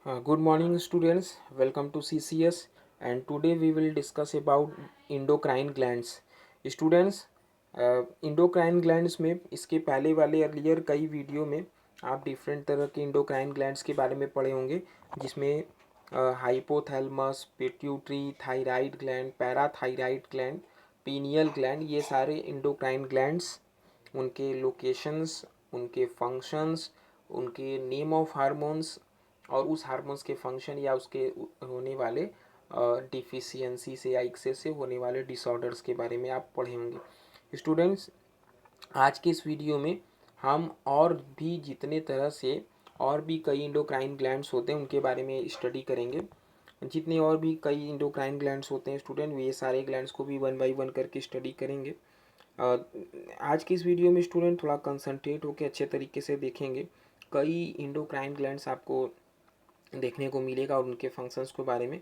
Good morning students, welcome to CCS and today we will discuss about endocrine glands. Students, endocrine glands में इसके पहले वाले earlier कई video में आप डिफरेंट तरह के endocrine glands के बारे में पढ़े होंगे, जिसमें hypothalamus, pituitary, thyroid gland, parathyroid gland, pineal gland, ये सारे endocrine glands, उनके लोकेशंस, उनके फंक्शंस, उनके नेम ऑफ हार्मोन्स और उस हार्मोन्स के फंक्शन या उसके होने वाले डिफिशियंसी से या एक्सेस से होने वाले डिसऑर्डर्स के बारे में आप पढ़े होंगे। स्टूडेंट्स, आज के इस वीडियो में हम और भी जितने तरह से और भी कई इंडोक्राइन ग्लैंड्स होते हैं उनके बारे में स्टडी करेंगे। जितने और भी कई इंडोक्राइन ग्लैंड्स होते हैं स्टूडेंट, ये सारे ग्लैंड्स को भी वन बाई वन करके स्टडी करेंगे। आज की इस वीडियो में स्टूडेंट थोड़ा कंसंट्रेट होकर अच्छे तरीके से देखेंगे। कई इंडोक्राइन ग्लैंड्स आपको देखने को मिलेगा और उनके फंक्शंस के बारे में।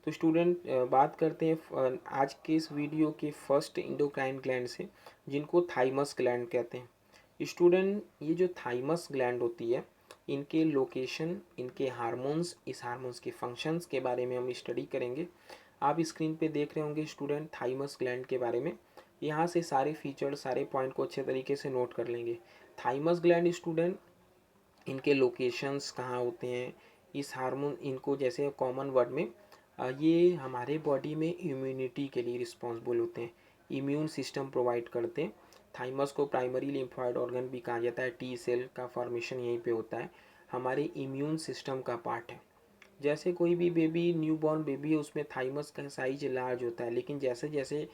तो स्टूडेंट, बात करते हैं आज के इस वीडियो के फर्स्ट इंडोक्राइन ग्लैंड से, जिनको थाइमस ग्लैंड कहते हैं। स्टूडेंट, ये जो थाइमस ग्लैंड होती है, इनके लोकेशन, इनके हार्मोन्स, इस हार्मोन्स के फंक्शंस के बारे में हम स्टडी करेंगे। आप स्क्रीन पे देख रहे होंगे स्टूडेंट थाइमस ग्लैंड के बारे में। यहाँ से सारे फीचर, सारे पॉइंट को अच्छे तरीके से नोट कर लेंगे। थाइमस ग्लैंड स्टूडेंट, इनके लोकेशंस कहाँ होते हैं, इस हार्मोन, इनको जैसे कॉमन वर्ड में ये हमारे बॉडी में इम्यूनिटी के लिए रिस्पॉन्सिबल होते हैं, इम्यून सिस्टम प्रोवाइड करते हैं। थाइमस को प्राइमरी लिम्फॉइड ऑर्गन भी कहा जाता है, टी सेल का फॉर्मेशन यहीं पे होता है, हमारे इम्यून सिस्टम का पार्ट है। जैसे कोई भी बेबी, न्यू बॉर्न बेबी है, उसमें थाइमस का साइज लार्ज होता है, लेकिन जैसे जैसे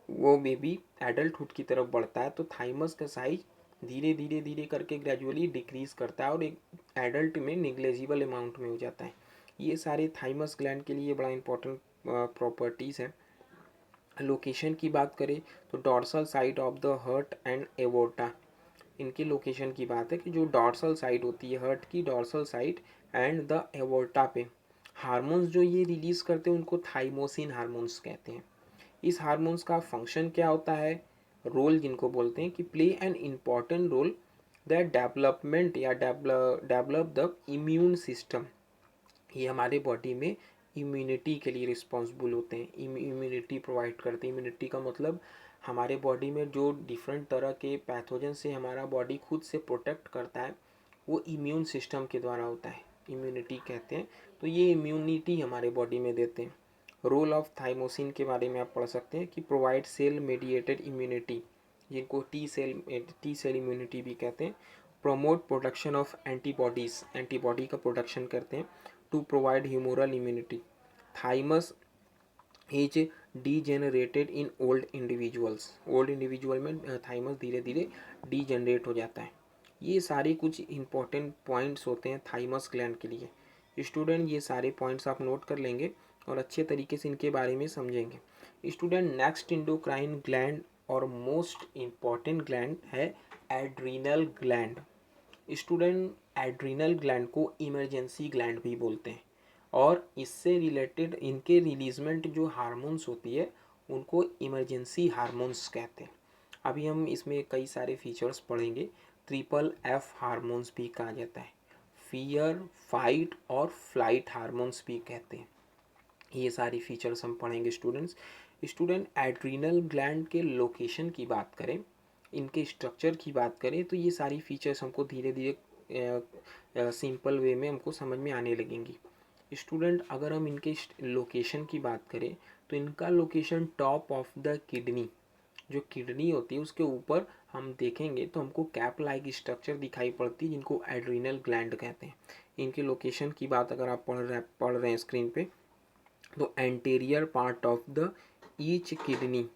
वो बेबी एडल्टहुड की तरफ बढ़ता है तो थाइमस का साइज धीरे धीरे धीरे करके ग्रेजुअली डिक्रीज करता है और एक एडल्ट में निग्लेजिबल अमाउंट में हो जाता है। ये सारे थाइमस ग्लैंड के लिए बड़ा इंपॉर्टेंट प्रॉपर्टीज़ हैं। लोकेशन की बात करें तो dorsal side of the heart and aorta, इनके लोकेशन की बात है कि जो डॉर्सल साइड होती है, हर्ट की dorsal side and the aorta पे हार्मोन्स जो ये रिलीज करते हैं उनको थाइमोसिन हार्मोन्स कहते हैं। इस हार्मोन्स का फंक्शन क्या होता है, रोल जिनको बोलते हैं कि play an important role that development या डेवलप द इम्यून सिस्टम। ये हमारे बॉडी में इम्यूनिटी के लिए रिस्पॉन्सिबल होते हैं, इम्यूनिटी प्रोवाइड करते हैं। इम्यूनिटी का मतलब हमारे बॉडी में जो डिफरेंट तरह के पैथोजन से हमारा बॉडी खुद से प्रोटेक्ट करता है, वो इम्यून सिस्टम के द्वारा होता है, इम्यूनिटी कहते हैं। तो ये इम्यूनिटी हमारे बॉडी में देते हैं। रोल ऑफ थाइमोसिन के बारे में आप पढ़ सकते हैं कि प्रोवाइड सेल मेडिएटेड इम्यूनिटी, जिनको टी सेल इम्यूनिटी भी कहते हैं। Promote production of antibodies, antibody का प्रोडक्शन करते हैं। To provide humoral immunity. Thymus is degenerated in old individuals, old individual में थाइमस धीरे धीरे डीजेनरेट हो जाता है। ये सारे कुछ इंपॉर्टेंट पॉइंट्स होते हैं थाइमस ग्लैंड के लिए। स्टूडेंट, ये सारे पॉइंट्स आप नोट कर लेंगे और अच्छे तरीके से इनके बारे में समझेंगे। स्टूडेंट, नेक्स्ट इंडोक्राइन ग्लैंड और मोस्ट इम्पॉर्टेंट ग्लैंड है adrenal gland. Student, adrenal gland को इमरजेंसी ग्लैंड भी बोलते हैं और इससे रिलेटेड इनके रिलीजमेंट जो हार्मोन्स होती है उनको इमरजेंसी हार्मोन्स कहते हैं। अभी हम इसमें कई सारे फीचर्स पढ़ेंगे। ट्रिपल एफ हार्मोन्स भी कहा जाता है, फियर, फाइट और फ्लाइट हार्मोन्स भी कहते हैं। ये सारी फीचर्स हम पढ़ेंगे स्टूडेंट्स। स्टूडेंट, एड्रीनल ग्लैंड के लोकेशन की बात करें, इनके स्ट्रक्चर की बात करें, तो ये सारी फीचर्स हमको धीरे धीरे सिंपल वे में हमको समझ में आने लगेंगी। स्टूडेंट, अगर हम इनके लोकेशन की बात करें तो इनका location top of the kidney, जो किडनी होती है उसके ऊपर हम देखेंगे तो हमको कैप लाइक स्ट्रक्चर दिखाई पड़ती है, जिनको एड्रीनल ग्लैंड कहते हैं। इनके लोकेशन की बात अगर आप पढ़ रहे हैं स्क्रीन पे, तो anterior part of the each kidney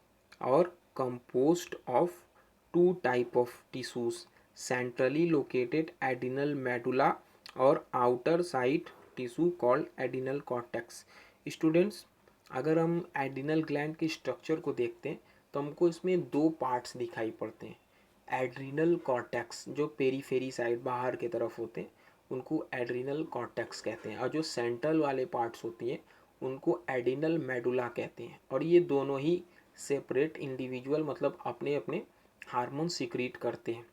और composed of two type of tissues, centrally located adrenal medulla और outer side tissue called adrenal cortex। Students, अगर हम एड्रिनल ग्लैंड के स्ट्रक्चर को देखते हैं तो हमको इसमें दो पार्ट्स दिखाई पड़ते हैं। एड्रिनल कॉर्टेक्स जो पेरीफेरी साइड बाहर की तरफ होते हैं उनको एड्रिनल कॉर्टेक्स कहते हैं, और जो सेंट्रल वाले पार्ट्स होती हैं उनको एड्रिनल मेडुला कहते हैं। और ये दोनों ही सेपरेट इंडिविजुअल, मतलब अपने अपने हार्मोन सीक्रेट करते हैं।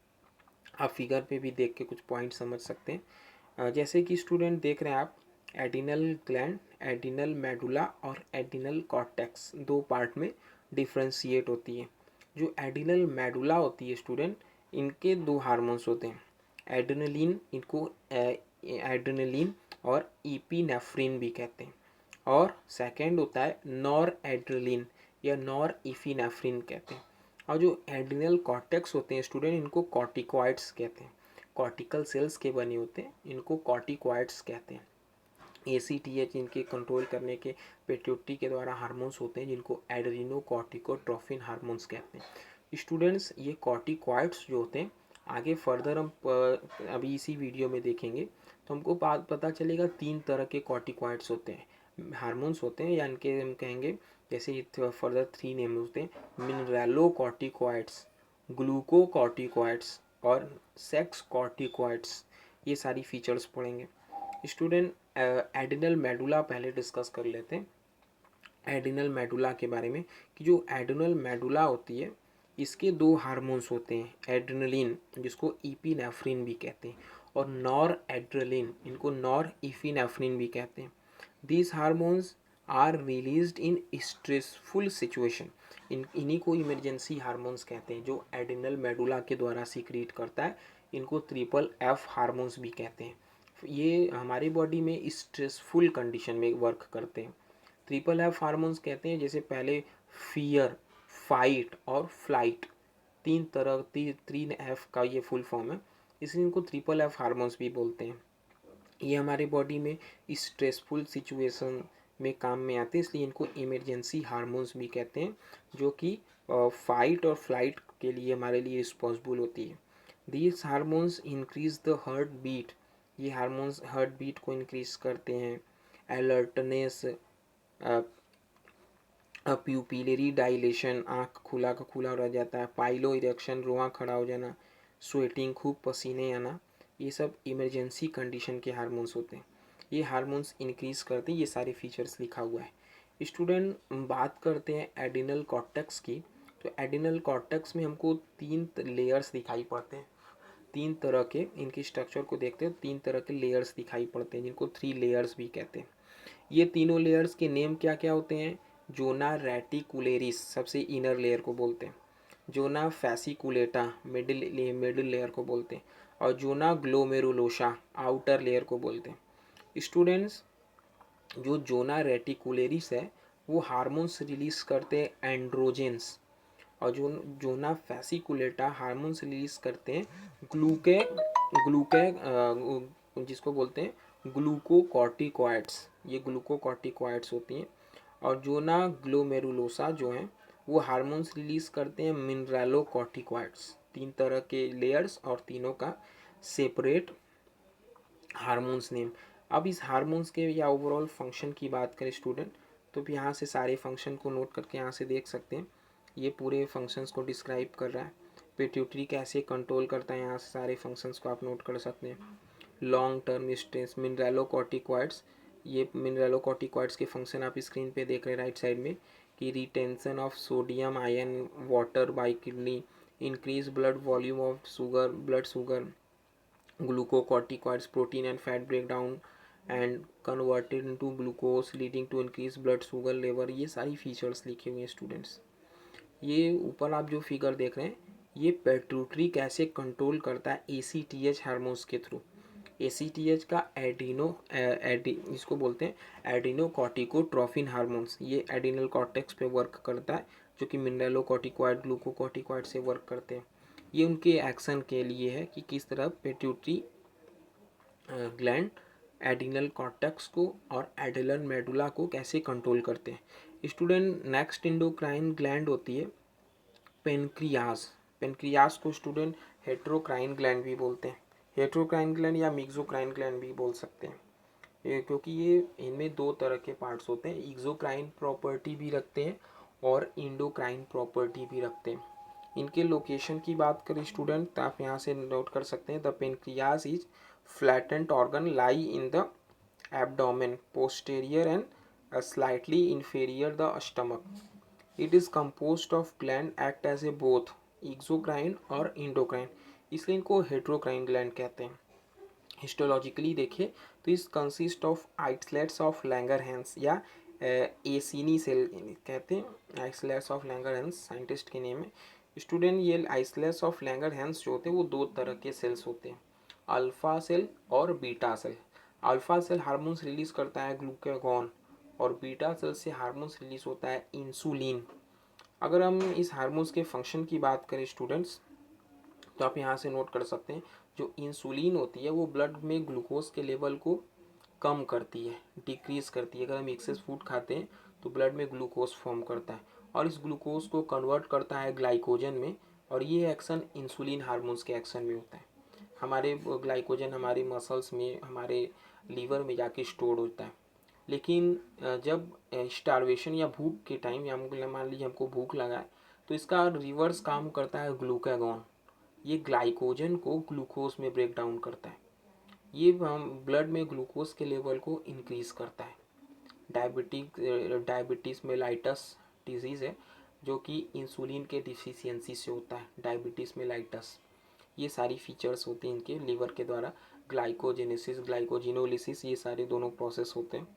आप फिगर पे भी देख के कुछ पॉइंट समझ सकते हैं। जैसे कि स्टूडेंट देख रहे हैं आप, एडिनल ग्लैंड, एडिनल मेडुला और एडिनल कॉर्टेक्स, दो पार्ट में डिफ्रेंशिएट होती है। जो एडिनल मेडुला होती है स्टूडेंट, इनके दो हार्मोन्स होते हैं, एड्रेनलिन, इनको एड्रेनलिन और इपिनेफ्रिन भी कहते हैं, और सेकंड होता है नॉर एड्रेलिन या नॉर इफिनेफ्रिन कहते हैं। और जो एड्रिनल कॉर्टेक्स होते हैं स्टूडेंट, इनको कॉर्टिकॉइड्स कहते हैं, कॉर्टिकल सेल्स के बने होते हैं, इनको कॉर्टिकॉइड्स कहते हैं। ACTH इनके कंट्रोल करने के पिट्यूटरी के द्वारा हार्मोन्स होते हैं, जिनको एड्रीनो कॉर्टिकोट्रोफिन हार्मोन्स कहते हैं। स्टूडेंट्स, ये कॉर्टिकॉइड्स जो होते हैं, आगे फर्दर हम अभी इसी वीडियो में देखेंगे तो हमको पता चलेगा तीन तरह के कॉर्टिकॉइड्स होते हैं, हार्मोन्स होते हैं, या इनके हम कहेंगे जैसे फर्दर थ्री नेम होते हैं, मिनरलो कॉर्टिकॉइड्स, ग्लूकोकॉर्टिकॉइड्स और सेक्स कॉर्टिकॉइड्स। ये सारी फीचर्स पढ़ेंगे स्टूडेंट। एडिनल मेडुला पहले डिस्कस कर लेते हैं, एडिनल मेडुला के बारे में, कि जो एडिनल मेडुला होती है इसके दो हार्मोन्स होते हैं, एड्रेनलिन जिसको इपिनेफ्रिन भी कहते हैं और नॉर एड्रेलिन, इनको नॉर इफिनेफ्रिन भी कहते हैं। These hormones are released in stressful situation, इन्हीं को इमरजेंसी हार्मोन्स कहते हैं, जो एडिनल मेडुला के द्वारा सीक्रेट करता है, इनको ट्रिपल एफ हार्मोन्स भी कहते हैं। ये हमारी बॉडी में स्ट्रेसफुल कंडीशन में वर्क करते हैं। ट्रिपल एफ हार्मोन्स कहते हैं, जैसे पहले फियर, फाइट और फ्लाइट, तीन तरह तीन एफ का ये फुल फॉर्म है, इसलिए इनको ट्रिपल एफ हार्मोन्स भी बोलते हैं। ये हमारे बॉडी में स्ट्रेसफुल सिचुएशन में काम में आते हैं, इसलिए इनको इमरजेंसी हार्मोन्स भी कहते हैं, जो कि फाइट और फ्लाइट के लिए हमारे लिए रिस्पॉन्सिबल होती है। These hormones increase the heartbeat, ये हार्मोन्स हार्ट बीट को इंक्रीज करते हैं। अलर्टनेस, प्यूपिलरी डायलेशन, आँख खुला का खुला रह जाता है, पाइलो इरेक्शन, रोआ खड़ा हो जाना, स्वेटिंग, खूब पसीने आना, ये सब इमरजेंसी कंडीशन के हार्मोन्स होते हैं। ये हार्मोन्स इंक्रीज करते हैं, ये सारे फीचर्स लिखा हुआ है। स्टूडेंट, बात करते हैं एडिनल कॉर्टेक्स की, तो एडिनल कॉर्टेक्स में हमको तीन लेयर्स दिखाई पड़ते हैं, तीन तरह के, इनकी स्ट्रक्चर को देखते हैं, तीन तरह के लेयर्स दिखाई पड़ते हैं, जिनको थ्री लेयर्स भी कहते हैं। ये तीनों लेयर्स के नेम क्या क्या होते हैं? जोना रेटिकुलेरिस सबसे इनर लेयर को बोलते हैं, जोना फैसिकुलेटा मिडिल लेयर को बोलते हैं, और जोना ग्लोमेरुलोसा आउटर लेयर को बोलते हैं। स्टूडेंट्स, जो जोना रेटिकुलेरिस है वो हार्मोन्स रिलीज करते हैं एंड्रोजेंस, और जो जोना फैसिकुलेटा हार्मोन्स रिलीज करते हैं ग्लूके ग्लूके जिसको बोलते हैं ग्लूकोकॉर्टिकॉइड्स, ये ग्लूकोकॉर्टिकॉइड्स होती हैं। और जोना ग्लोमेरुलोसा जो हैं वो हार्मोन्स रिलीज करते हैं मिनरलोकॉर्टिकॉइड्स। तीन तरह के लेयर्स और तीनों का सेपरेट हार्मोन्स नेम। अब इस हार्मोन्स के या ओवरऑल फंक्शन की बात करें स्टूडेंट, तो भी यहाँ से सारे फंक्शन को नोट करके यहाँ से देख सकते हैं, ये पूरे फंक्शंस को डिस्क्राइब कर रहा है। पिट्यूटरी कैसे कंट्रोल करता है, यहाँ से सारे फंक्शंस को आप नोट कर सकते हैं। लॉन्ग टर्म स्ट्रेस, मिनरलोकॉर्टिकॉइड्स, ये मिनरलोकॉर्टिकॉइड्स के फंक्शन आप स्क्रीन पे देख रहे हैं राइट साइड में, कि retention of sodium ion water bye kidney, increase blood volume of sugar blood sugar, glucocorticoids protein and fat breakdown and converted into glucose leading to increased blood sugar level, ये सारी features लिखे हुए हैं students. ये ऊपर आप जो figure देख रहे हैं, ये पिट्यूटरी कैसे कंट्रोल करता है ACTH हार्मोन्स के थ्रू। ACTH का इसको बोलते हैं एडिनो कॉर्टिकोट्रोफिन हार्मोन्स, ये एडिनल कॉर्टेक्स पे वर्क करता है, जो कि मिनरलोकॉर्टिकॉइड ग्लूकोकॉर्टिकॉइड से वर्क करते हैं। ये उनके एक्शन के लिए है कि किस तरह पिट्यूटरी ग्लैंड एडिनल कॉर्टेक्स को और एडिनल मेडुला को कैसे कंट्रोल करते हैं। स्टूडेंट, नेक्स्ट इंडोक्राइन ग्लैंड होती है पेनक्रियास। पेनक्रियास को स्टूडेंट हेट्रोक्राइन ग्लैंड भी बोलते हैं, हेट्रोक्राइन ग्लैंड या मिक्सोक्राइन ग्लैंड भी बोल सकते हैं, क्योंकि ये इनमें दो तरह के पार्ट्स होते हैं, एक्सोक्राइन प्रॉपर्टी भी रखते हैं और इंडोक्राइन प्रॉपर्टी भी रखते हैं। इनके लोकेशन की बात करें स्टूडेंट, तो आप यहाँ से नोट कर सकते हैं, the pancreas is flattened organ lie in the abdomen posterior and slightly inferior the stomach. It is composed of gland act as a both exocrine और इंडोक्राइन, इसलिए इनको हेट्रोक्राइन ग्लैंड कहते हैं। हिस्टोलॉजिकली देखें तो इस consist of islets of Langerhans या एसिनी cell कहते हैं। आइसलेट्स ऑफ लैंगरहैंस साइंटिस्ट के नेम है। स्टूडेंट ये आइसलेट्स ऑफ लैंगरहैंस जो होते हैं वो दो तरह के सेल्स होते हैं, अल्फा सेल और beta cell. Alpha cell hormones release करता है ग्लूकागॉन और बीटा सेल से हार्मोन्स रिलीज होता है इंसुलिन। अगर हम इस हार्मोन्स के फंक्शन की बात करें स्टूडेंट्स, तो आप यहाँ से नोट कर सकते हैं जो इंसुलिन होती है वो ब्लड में ग्लूकोज के लेवल को कम करती है, डिक्रीज करती है। अगर हम एक्सेस फूड खाते हैं तो ब्लड में ग्लूकोज फॉर्म करता है और इस ग्लूकोज को कन्वर्ट करता है ग्लाइकोजन में, और ये एक्शन इंसुलिन हार्मोन्स के एक्शन में होता है। हमारे ग्लाइकोजन हमारे मसल्स में, हमारे लीवर में जाके स्टोर होता है। लेकिन जब स्टारवेशन या भूख के टाइम, या मान लीजिए हमको भूख लगा है, तो इसका रिवर्स काम करता है ग्लूकागॉन। ये ग्लाइकोजन को ग्लूकोज में ब्रेक डाउन करता है। ये हम ब्लड में ग्लूकोज के लेवल को इंक्रीज करता है। डायबिटीज़ मेलाइटस डिजीज़ है जो कि इंसुलिन के डिफिशियंसी से होता है, डायबिटीज़ मेलाइटस। ये सारी फीचर्स होते हैं इनके लीवर के द्वारा, ग्लाइकोजेनेसिस, ग्लाइकोजिनोलिसिस, ये सारे दोनों प्रोसेस होते हैं।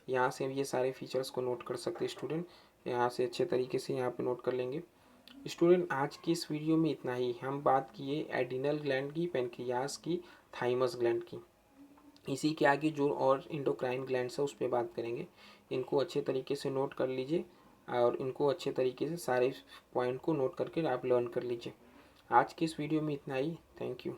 यहाँ से ये सारे फीचर्स को नोट कर सकते हैं स्टूडेंट, यहाँ से अच्छे तरीके से यहाँ पे नोट कर लेंगे। स्टूडेंट आज की इस वीडियो में इतना ही। हम बात किए एडिनल ग्लैंड की, पेनक्रियास की, थाइमस ग्लैंड की। इसी के आगे जो और इंडोक्राइन ग्लैंड्स है उस पर बात करेंगे। इनको अच्छे तरीके से नोट कर लीजिए और इनको अच्छे तरीके से सारे पॉइंट को नोट करके आप लर्न कर लीजिए। आज की इस वीडियो में इतना ही। Thank you.